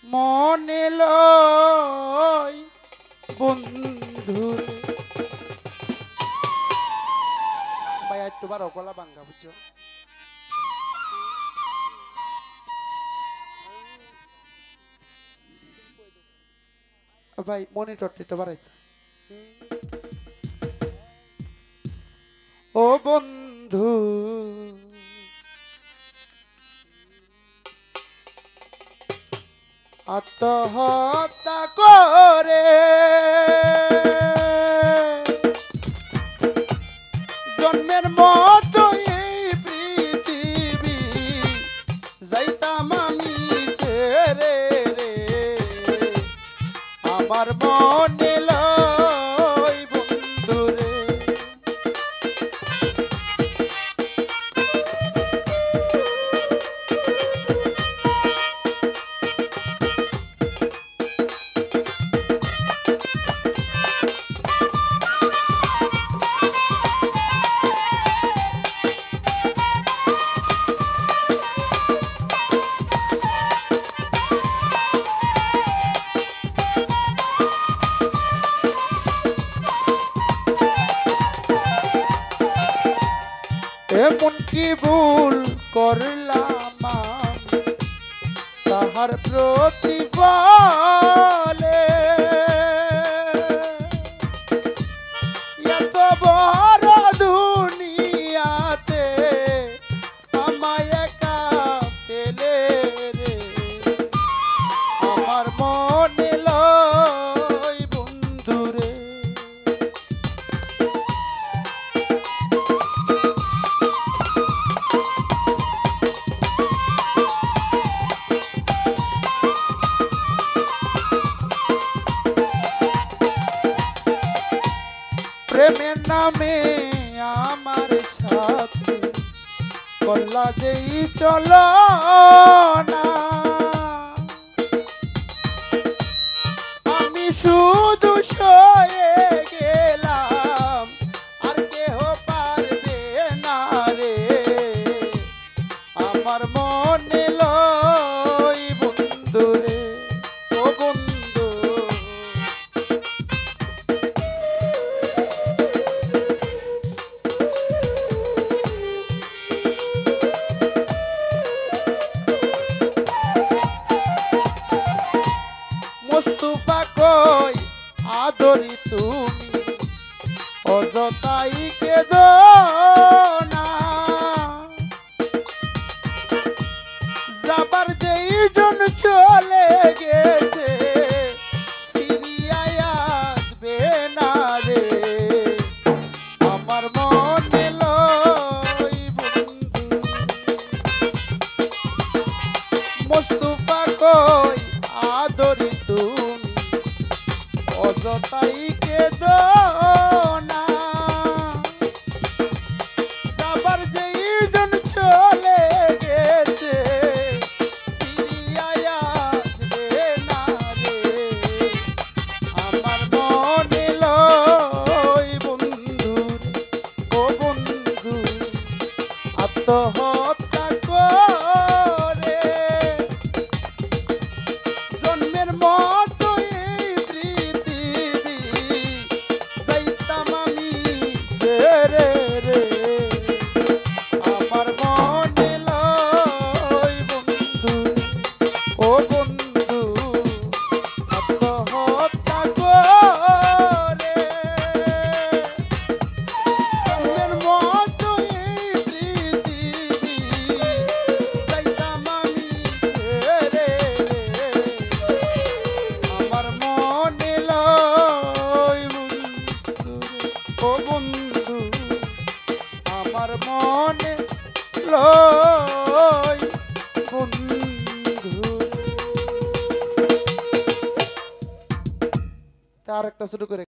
মনে লয় বন্ধুরে। ভাই একটু বারো গলা ভাঙ্গা বুঝছো। ভাই মনিটরটা একটু বাড়াইতে। ও বন্ধু আত্মহত্যা করে জন্মের মতো এই পৃথিবী যাইতাম আমি ছেড়ে রে, আমার মনে লয় বন্ধুরে। এমন কি ভুল করলাম আমি তাহার প্রতিফলে, এত বড় দুনিয়াতে আমায় একা পেলে রে, আমার মনে লয় বন্ধুরে। প্রেমের নামে আমার সাথে কল্লা যেই চলো না, আমি শুধু সয়ে গেলাম আর কেহ পারবে না রে, আমার মনে লয় বন্ধুরে। ও বন্ধু মুস্তাফা কই আদরি তুমি অযথাই কেঁদো না, যাবার যেই জন চলে গেছে ফিরিয়া আসবে না রে, আমার মনে লয় বন্ধু। মুস্তাফা কই আদরি তুমি অযথাই কেঁদো না, যাবার যেই জন চলে গেছে ফিরিয়া আসবে না রে, আমার মনে লয় বন্ধু। ও বন্ধু আত্মহত্যা করে জন্মের মতো এই পৃথিবী যাইতাম আমি ছেড়ে রে, আমার মনে লয় বন্ধু। ও বন্ধু আত্মহত্যা করে জন্মের মতো এই পৃথিবী যাইতাম আমি ছেড়ে রে, আমার মনে লয় বন্ধু। ও বন্ধু আমার মনে লয় বন্ধু। তার একটা শুরু করে